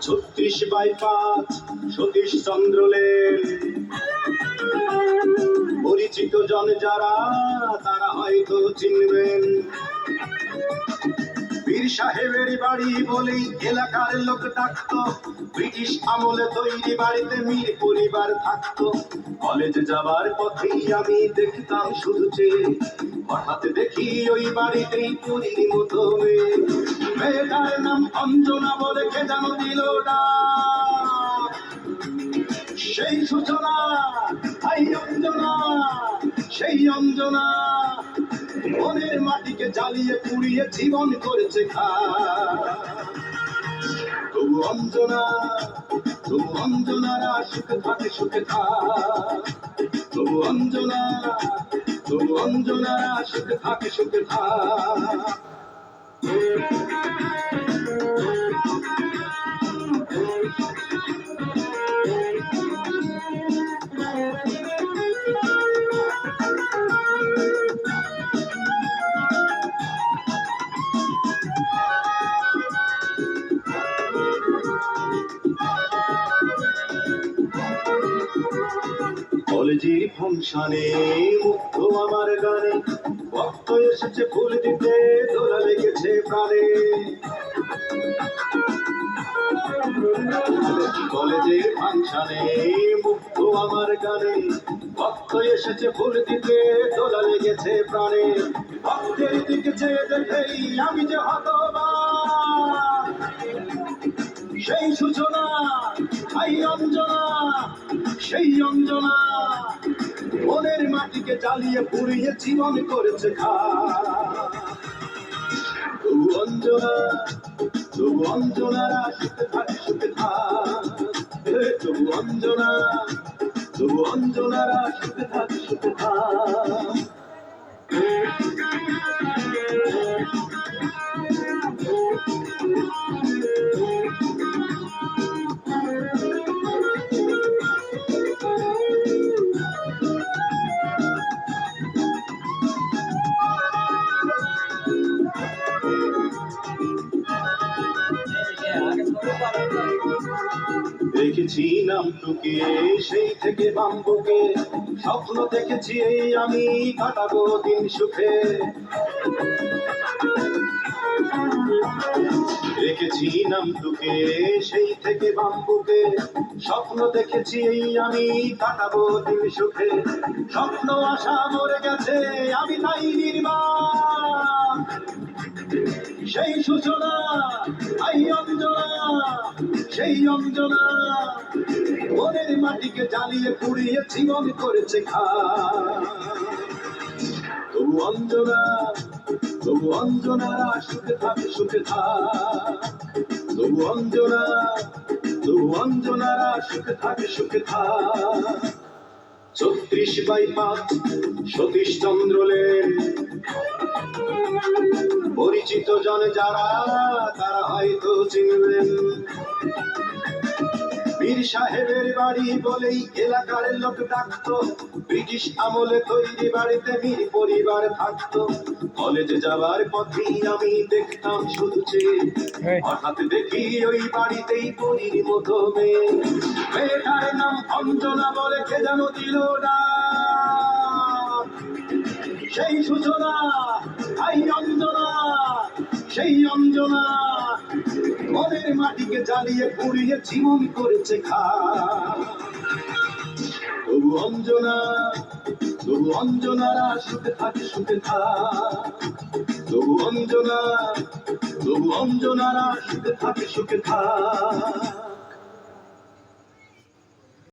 36/5 সতীশ চন্দ্র lane. পরিচিত জন যারা তারা হয়তো চিনবেন। পীর সাহেবের বাড়ি বলেই এলাকার লোক ডাকতো। ব্রিটিশ আমলে তৈরি বাড়িতে মীর পরিবার থাকতো। কলেজে যাবার পথেই আমি দেখতাম শুধু চেয়ে, হঠাৎ দেখি ওই বাড়িতেই পরীর মতো মেয়ে। মেয়েটার নাম অঞ্জনা বলে কে যেন দিল ডাক। সেই সূচনা, হাই অঞ্জনা, সেই অঞ্জনা মনের মাটিকে জ্বালিয়ে পুড়িয়ে জীবন করেছে খা। তবু অঞ্জনা, তবু অঞ্জনারা সুখে থাকে সুখে খা। তবু অঞ্জনা, তবু অঞ্জনারা সুখে থাকে সুখে খা। কলেজের ফাংশনে মুগ্ধ আমার গানে, ভক্ত এসেছে ফুল দিতে, দোলা লেগেছে প্রাণে। কলেজের ফাংশনে মুগ্ধ আমার গানে, ভক্ত এসেছে ফুল দিতে, দোলা লেগেছে প্রাণে। ভক্তের দিকে চেয়ে দেখেই আমি যে হতবাক। সেই সূচনা, হাই অঞ্জনা, সেই অঞ্জনা মনের মাটিকে জ্বালিয়ে পুড়িয়ে জীবন করেছে খা। তবু অঞ্জনা, তবু অঞ্জনারা সুখে থাকে সুখে খা। তবু অঞ্জনা, তবু অঞ্জনারা সুখে থাকে সুখে খা। দেখেছি নামটুকে সেই থেকে বাম্বুকে, স্বপ্ন দেখেছি এই আমি কাটাবো দিন সুখে। দেখেছি নামটুকে সেই থেকে বাম্বুকে, স্বপ্ন দেখেছি এই আমি কাটাবো দিন সুখে। স্বপ্ন আশা মরে গেছে আমি তাই নির্বাক। সেই সূচনা, হাই অঞ্জনা, সেই অঞ্জনা মনের মাটিকে জ্বালিয়ে পুড়িয়ে জীবন করেছে খা। তবু অঞ্জনা, তবু অঞ্জনারা সুখে থাকে সুখে খা। তবু অঞ্জনা, তবু অঞ্জনারা সুখে থাকে সুখে খা। 36/5 সতীশ চন্দ্র লেন। পরিচিত জন যারা তারা হয়তো চিনবেন। পীর সাহেবের বাড়ি বলেই এলাকার লোক ডাকতো। ব্রিটিশ আমলে তৈরি বাড়িতে মীর পরিবার থাকতো। কলেজে যাবার পথেই আমি দেখতাম শুধু চেয়ে, হঠাৎ দেখি ওই বাড়িতেই পরীর মতো মেয়ে। মেয়েটার নাম অঞ্জনা বলে কে যেন দিল ডাক। সেই সূচনা, হাই অঞ্জনা, সেই অঞ্জনা মনের মাটিকে জ্বালিয়ে পুড়িয়ে জীবন করেছে খা। তবু অঞ্জনা, তবু অঞ্জনারা সুখে থাকে সুখে খা। তবু অঞ্জনা, তবু অঞ্জনারা সুখে থাকে সুখে খা।